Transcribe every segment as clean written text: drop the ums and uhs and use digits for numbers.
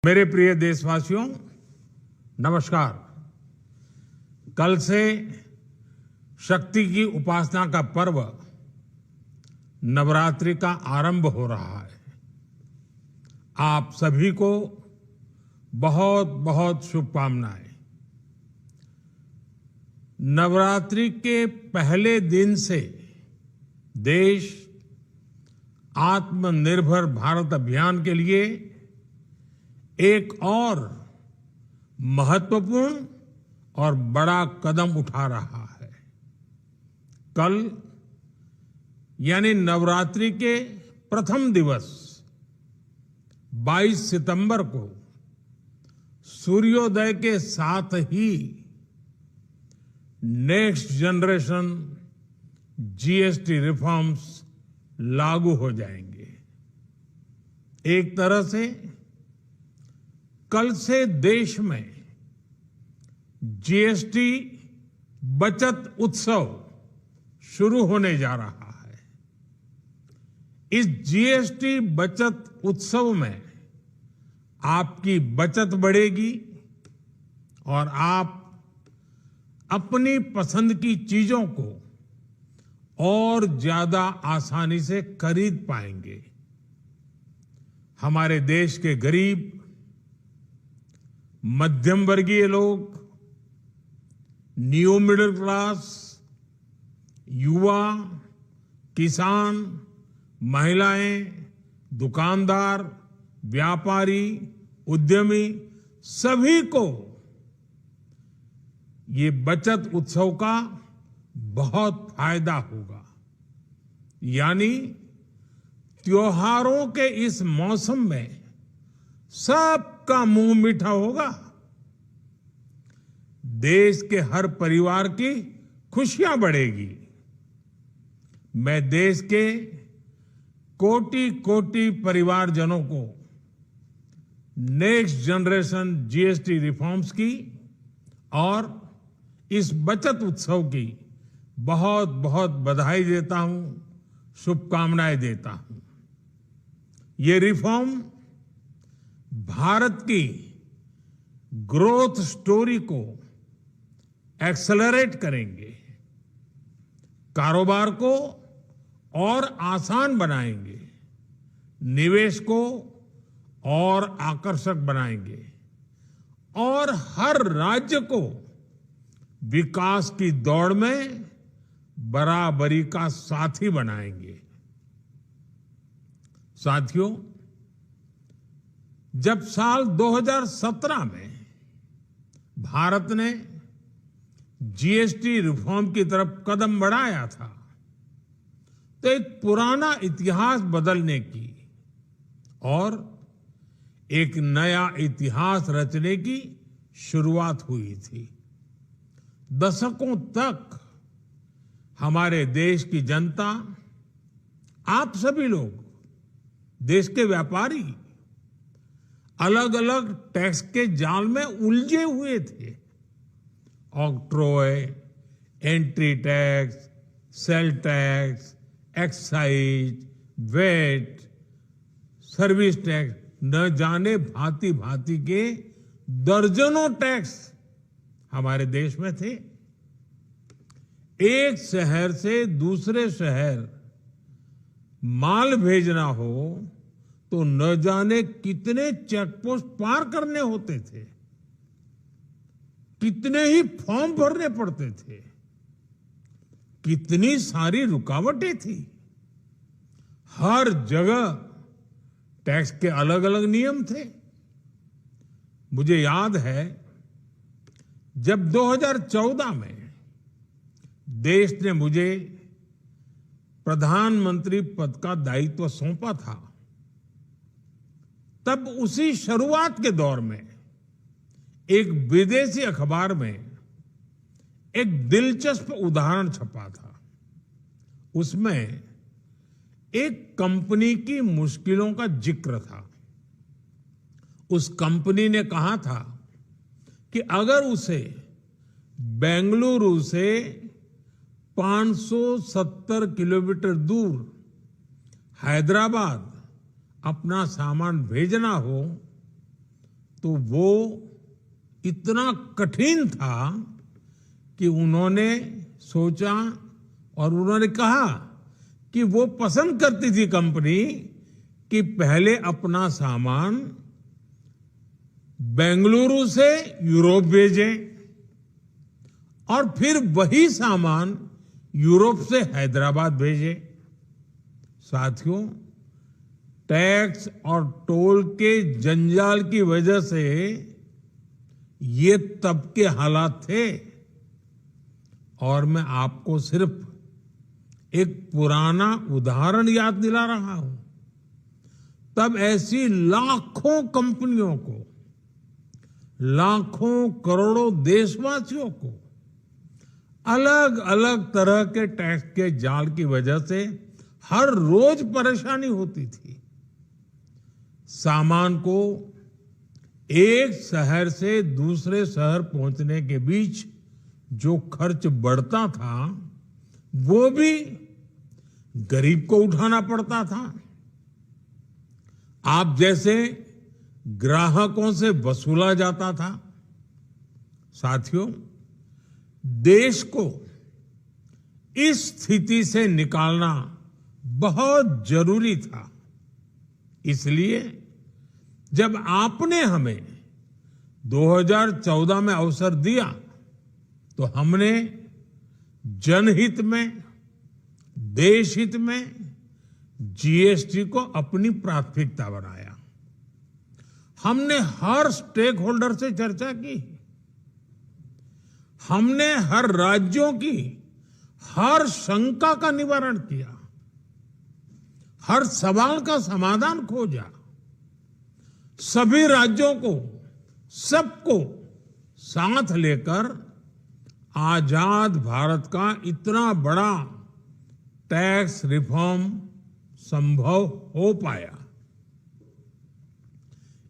मेरे प्रिय देशवासियों, नमस्कार। कल से शक्ति की उपासना का पर्व नवरात्रि का आरंभ हो रहा है। आप सभी को बहुत बहुत शुभकामनाएं। नवरात्रि के पहले दिन से देश आत्मनिर्भर भारत अभियान के लिए एक और महत्वपूर्ण और बड़ा कदम उठा रहा है। कल यानी नवरात्रि के प्रथम दिवस 22 सितंबर को सूर्योदय के साथ ही नेक्स्ट जनरेशन जीएसटी रिफॉर्म्स लागू हो जाएंगे। एक तरह से कल से देश में जीएसटी बचत उत्सव शुरू होने जा रहा है। इस जीएसटी बचत उत्सव में आपकी बचत बढ़ेगी और आप अपनी पसंद की चीजों को और ज्यादा आसानी से खरीद पाएंगे। हमारे देश के गरीब, मध्यम वर्गीय लोग, न्यू मिडिल क्लास, युवा, किसान, महिलाएं, दुकानदार, व्यापारी, उद्यमी, सभी को ये बचत उत्सव का बहुत फायदा होगा। यानी त्योहारों के इस मौसम में सबका मुंह मीठा होगा। देश के हर परिवार की खुशियां बढ़ेगी। मैं देश के कोटि कोटि परिवारजनों को नेक्स्ट जनरेशन जीएसटी रिफॉर्म्स की और इस बचत उत्सव की बहुत बहुत बधाई देता हूं, शुभकामनाएं देता हूं। ये रिफॉर्म भारत की ग्रोथ स्टोरी को एक्सेलरेट करेंगे, कारोबार को और आसान बनाएंगे, निवेश को और आकर्षक बनाएंगे और हर राज्य को विकास की दौड़ में बराबरी का साथी बनाएंगे। साथियों, जब साल 2017 में भारत ने जीएसटी रिफॉर्म की तरफ कदम बढ़ाया था, तो एक पुराना इतिहास बदलने की और एक नया इतिहास रचने की शुरुआत हुई थी। दशकों तक हमारे देश की जनता, आप सभी लोग, देश के व्यापारी अलग अलग टैक्स के जाल में उलझे हुए थे। Octroi, entry tax, sale tax, excise, VAT, service tax, न जाने भांति भांति के दर्जनों टैक्स हमारे देश में थे। एक शहर से दूसरे शहर माल भेजना हो तो न जाने कितने चेकपोस्ट पार करने होते थे, कितने ही फॉर्म भरने पड़ते थे, कितनी सारी रुकावटें थी। हर जगह टैक्स के अलग अलग नियम थे। मुझे याद है जब 2014 में देश ने मुझे प्रधानमंत्री पद का दायित्व सौंपा था, तब उसी शुरुआत के दौर में एक विदेशी अखबार में एक दिलचस्प उदाहरण छपा था। उसमें एक कंपनी की मुश्किलों का जिक्र था। उस कंपनी ने कहा था कि अगर उसे बेंगलुरु से 570 किलोमीटर दूर हैदराबाद अपना सामान भेजना हो तो वो इतना कठिन था कि उन्होंने सोचा और उन्होंने कहा कि वो पसंद करती थी कंपनी कि पहले अपना सामान बेंगलुरु से यूरोप भेजें और फिर वही सामान यूरोप से हैदराबाद भेजें। साथियों, टैक्स और टोल के जंजाल की वजह से ये तब के हालात थे। और मैं आपको सिर्फ एक पुराना उदाहरण याद दिला रहा हूं। तब ऐसी लाखों कंपनियों को, लाखों करोड़ों देशवासियों को अलग अलग तरह के टैक्स के जाल की वजह से हर रोज परेशानी होती थी। सामान को एक शहर से दूसरे शहर पहुंचने के बीच जो खर्च बढ़ता था वो भी गरीब को उठाना पड़ता था। आप जैसे ग्राहकों से वसूला जाता था। साथियों, देश को इस स्थिति से निकालना बहुत जरूरी था। इसलिए जब आपने हमें 2014 में अवसर दिया तो हमने जनहित में, देश हित में जीएसटी को अपनी प्राथमिकता बनाया। हमने हर स्टेक होल्डर से चर्चा की। हमने हर राज्यों की हर शंका का निवारण किया, हर सवाल का समाधान खोजा। सभी राज्यों को, सबको साथ लेकर आजाद भारत का इतना बड़ा टैक्स रिफॉर्म संभव हो पाया।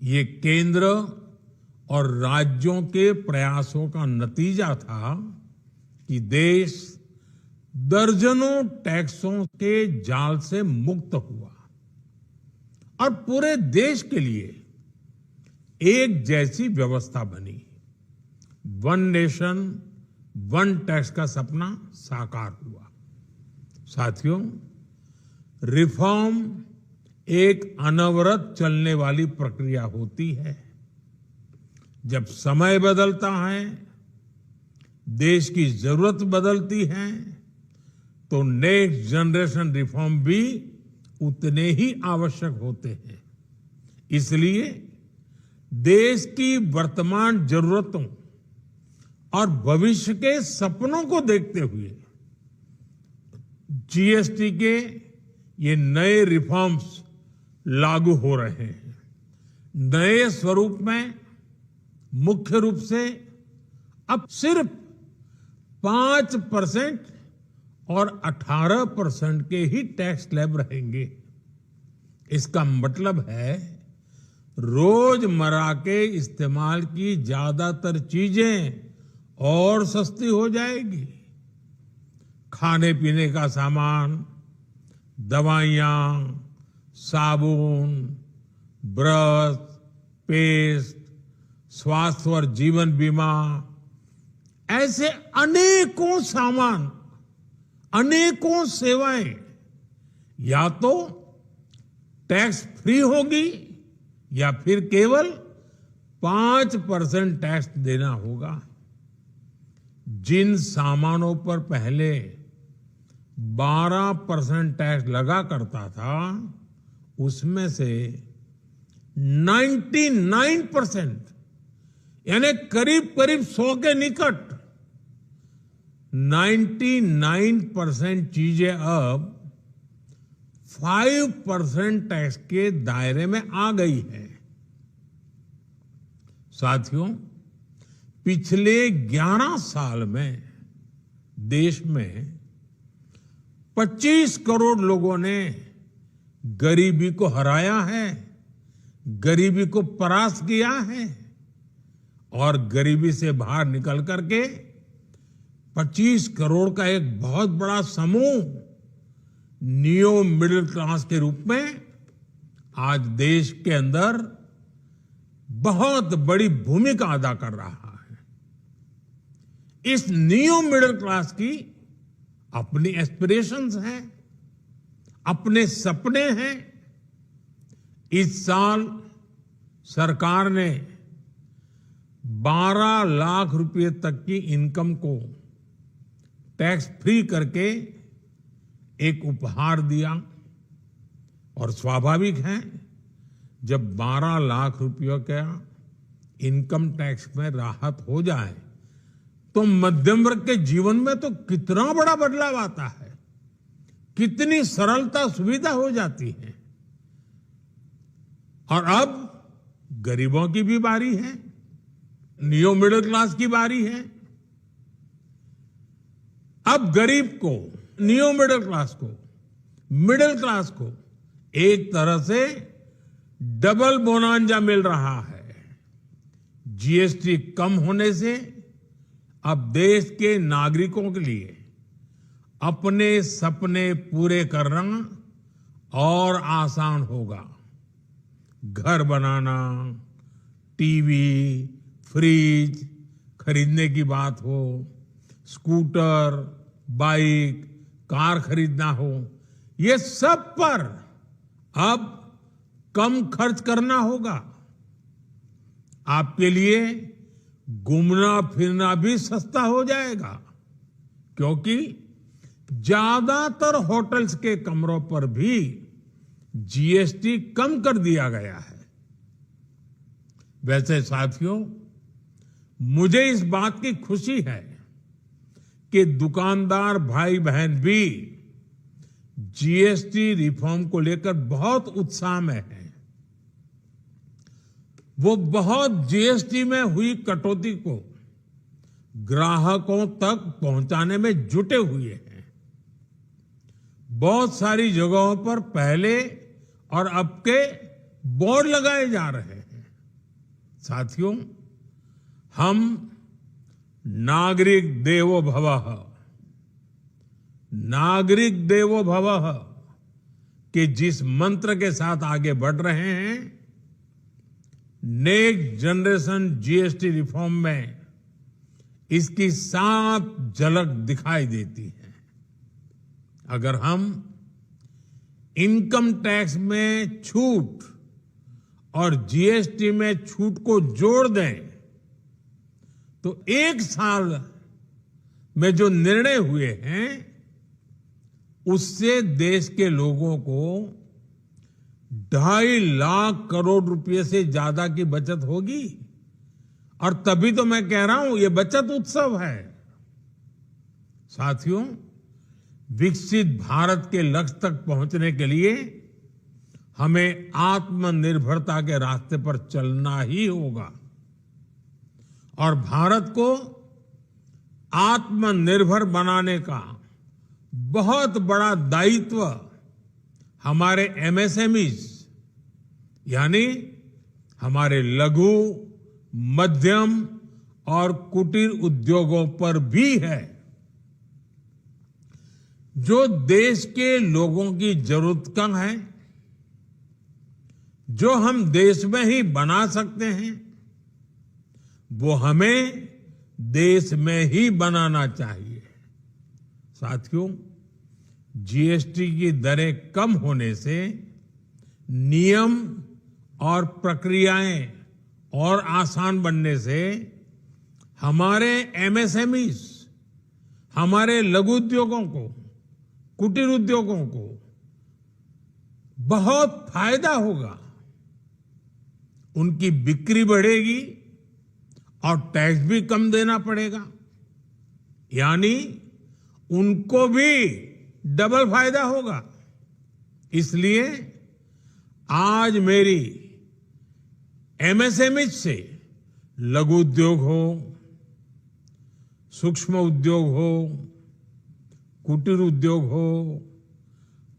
ये केंद्र और राज्यों के प्रयासों का नतीजा था कि देश दर्जनों टैक्सों के जाल से मुक्त हुआ और पूरे देश के लिए एक जैसी व्यवस्था बनी। वन नेशन वन टैक्स का सपना साकार हुआ। साथियों, रिफॉर्म एक अनवरत चलने वाली प्रक्रिया होती है। जब समय बदलता है, देश की जरूरत बदलती है, तो नेक्स्ट जनरेशन रिफॉर्म भी उतने ही आवश्यक होते हैं। इसलिए देश की वर्तमान जरूरतों और भविष्य के सपनों को देखते हुए जीएसटी के ये नए रिफॉर्म्स लागू हो रहे हैं। नए स्वरूप में मुख्य रूप से अब सिर्फ 5% और 18% के ही टैक्स स्लैब रहेंगे। इसका मतलब है रोजमर्रा के इस्तेमाल की ज्यादातर चीजें और सस्ती हो जाएगी। खाने पीने का सामान, दवाइयां, साबुन, ब्रश, पेस्ट, स्वास्थ्य और जीवन बीमा, ऐसे अनेकों सामान, अनेकों सेवाएं या तो टैक्स फ्री होगी या फिर केवल 5% टैक्स देना होगा। जिन सामानों पर पहले 12% टैक्स लगा करता था, उसमें से 99% यानी करीब करीब 100 के निकट 99% चीजें अब 5% टैक्स के दायरे में आ गई है। साथियों, पिछले 11 साल में देश में 25 करोड़ लोगों ने गरीबी को हराया है, गरीबी को परास्त किया है और गरीबी से बाहर निकल करके 25 करोड़ का एक बहुत बड़ा समूह नियो मिडिल क्लास के रूप में आज देश के अंदर बहुत बड़ी भूमिका अदा कर रहा है। इस न्यू मिडिल क्लास की अपनी एस्पिरेशंस हैं, अपने सपने हैं। इस साल सरकार ने 12 लाख रुपए तक की इनकम को टैक्स फ्री करके एक उपहार दिया। और स्वाभाविक है, जब 12 लाख रुपयों का इनकम टैक्स में राहत हो जाए तो मध्यम वर्ग के जीवन में तो कितना बड़ा बदलाव आता है, कितनी सरलता सुविधा हो जाती है। और अब गरीबों की भी बारी है, न्यू मिडिल क्लास की बारी है। अब गरीब को, न्यू मिडिल क्लास को एक तरह से डबल बोनांजा मिल रहा है। जीएसटी कम होने से अब देश के नागरिकों के लिए अपने सपने पूरे करना और आसान होगा। घर बनाना, टीवी, फ्रिज खरीदने की बात हो, स्कूटर, बाइक, कार खरीदना हो, ये सब पर अब कम खर्च करना होगा। आपके लिए घूमना फिरना भी सस्ता हो जाएगा, क्योंकि ज्यादातर होटल्स के कमरों पर भी जीएसटी कम कर दिया गया है। वैसे साथियों, मुझे इस बात की खुशी है कि दुकानदार भाई बहन भी जीएसटी रिफॉर्म को लेकर बहुत उत्साह में हैं। वो बहुत जीएसटी में हुई कटौती को ग्राहकों तक पहुंचाने में जुटे हुए हैं। बहुत सारी जगहों पर पहले और अब के बोर्ड लगाए जा रहे हैं। साथियों, हम नागरिक देवो भवः के जिस मंत्र के साथ आगे बढ़ रहे हैं, नेक्स्ट जनरेशन जीएसटी रिफॉर्म में इसकी साफ झलक दिखाई देती है। अगर हम इनकम टैक्स में छूट और जीएसटी में छूट को जोड़ दें तो एक साल में जो निर्णय हुए हैं उससे देश के लोगों को 2.5 लाख करोड़ रुपए से ज्यादा की बचत होगी। और तभी तो मैं कह रहा हूं, ये बचत उत्सव है। साथियों, विकसित भारत के लक्ष्य तक पहुंचने के लिए हमें आत्मनिर्भरता के रास्ते पर चलना ही होगा। और भारत को आत्मनिर्भर बनाने का बहुत बड़ा दायित्व हमारे एमएसएमईज यानी हमारे लघु, मध्यम और कुटीर उद्योगों पर भी है, जो देश के लोगों की जरूरत का है, जो हम देश में ही बना सकते हैं, वो हमें देश में ही बनाना चाहिए। साथियों, जीएसटी की दरें कम होने से नियम और प्रक्रियाएं और आसान बनने से हमारे एमएसएमईज, हमारे लघु उद्योगों को, कुटीर उद्योगों को बहुत फायदा होगा। उनकी बिक्री बढ़ेगी और टैक्स भी कम देना पड़ेगा, यानी उनको भी डबल फायदा होगा। इसलिए आज मेरी एमएसएमई से लघु उद्योग हो, सूक्ष्म उद्योग हो, कुटीर उद्योग हो,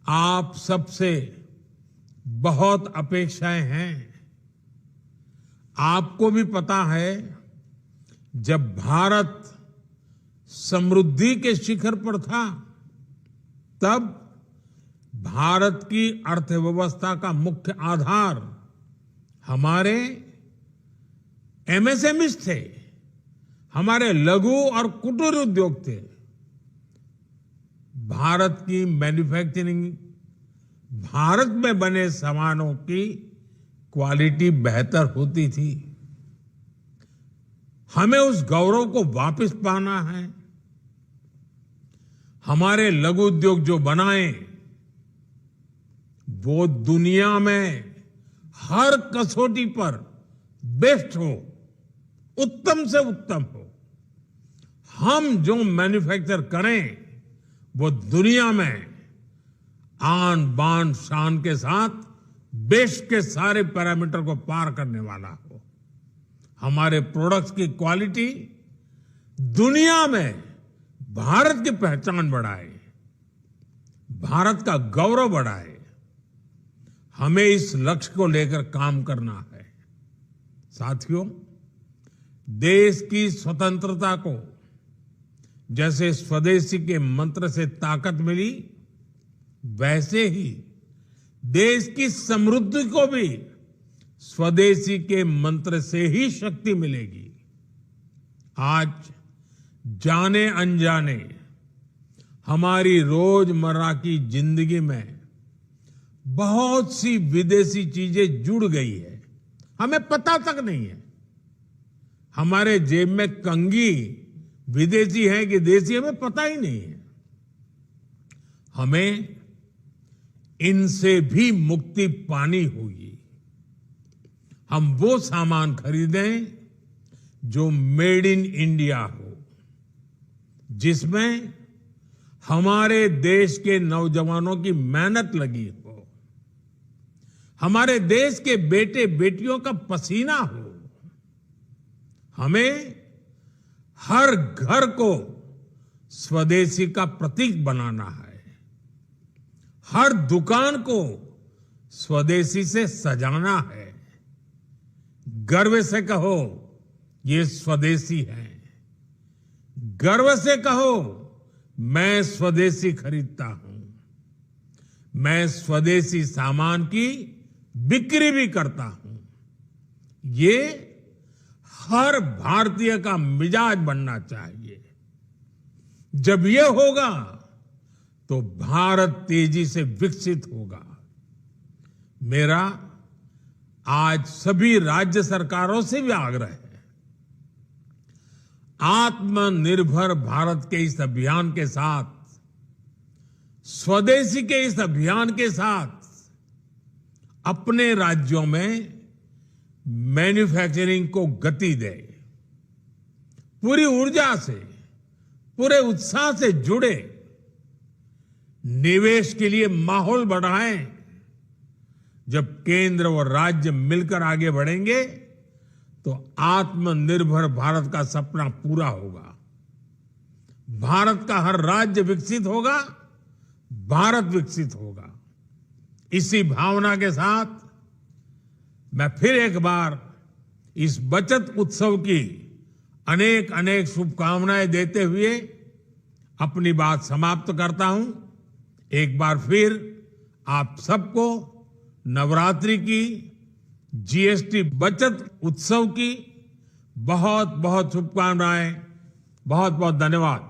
आप सबसे बहुत अपेक्षाएं हैं। आपको भी पता है, जब भारत समृद्धि के शिखर पर था, तब भारत की अर्थव्यवस्था का मुख्य आधार हमारे एमएसएमईज थे, हमारे लघु और कुटीर उद्योग थे। भारत की मैन्युफैक्चरिंग, भारत में बने सामानों की क्वालिटी बेहतर होती थी। हमें उस गौरव को वापस पाना है। हमारे लघु उद्योग जो बनाए वो दुनिया में हर कसौटी पर बेस्ट हो, उत्तम से उत्तम हो। हम जो मैन्युफैक्चर करें वो दुनिया में आन बान शान के साथ बेस्ट के सारे पैरामीटर को पार करने वाला हो। हमारे प्रोडक्ट्स की क्वालिटी दुनिया में भारत की पहचान बढ़ाए, भारत का गौरव बढ़ाए। हमें इस लक्ष्य को लेकर काम करना है। साथियों, देश की स्वतंत्रता को जैसे स्वदेशी के मंत्र से ताकत मिली, वैसे ही देश की समृद्धि को भी स्वदेशी के मंत्र से ही शक्ति मिलेगी। आज जाने अनजाने हमारी रोजमर्रा की जिंदगी में बहुत सी विदेशी चीजें जुड़ गई है, हमें पता तक नहीं है। हमारे जेब में कंघी विदेशी है कि देसी, हमें पता ही नहीं है। हमें इनसे भी मुक्ति पानी होगी। हम वो सामान खरीदें जो मेड इन इंडिया हो, जिसमें हमारे देश के नौजवानों की मेहनत लगी हो, हमारे देश के बेटे बेटियों का पसीना हो। हमें हर घर को स्वदेशी का प्रतीक बनाना है, हर दुकान को स्वदेशी से सजाना है। गर्व से कहो ये स्वदेशी है, गर्व से कहो मैं स्वदेशी खरीदता हूं, मैं स्वदेशी सामान की बिक्री भी करता हूं। ये हर भारतीय का मिजाज बनना चाहिए। जब ये होगा तो भारत तेजी से विकसित होगा। मेरा आज सभी राज्य सरकारों से भी आग्रह है, आत्मनिर्भर भारत के इस अभियान के साथ, स्वदेशी के इस अभियान के साथ अपने राज्यों में मैन्युफैक्चरिंग को गति दे, पूरी ऊर्जा से, पूरे उत्साह से जुड़े, निवेश के लिए माहौल बढ़ाएं। जब केंद्र और राज्य मिलकर आगे बढ़ेंगे तो आत्मनिर्भर भारत का सपना पूरा होगा। भारत का हर राज्य विकसित होगा, भारत विकसित होगा। इसी भावना के साथ मैं फिर एक बार इस बचत उत्सव की अनेक अनेक शुभकामनाएं देते हुए अपनी बात समाप्त करता हूं। एक बार फिर आप सबको नवरात्रि की, जीएसटी बचत उत्सव की बहुत बहुत शुभकामनाएं। बहुत बहुत धन्यवाद।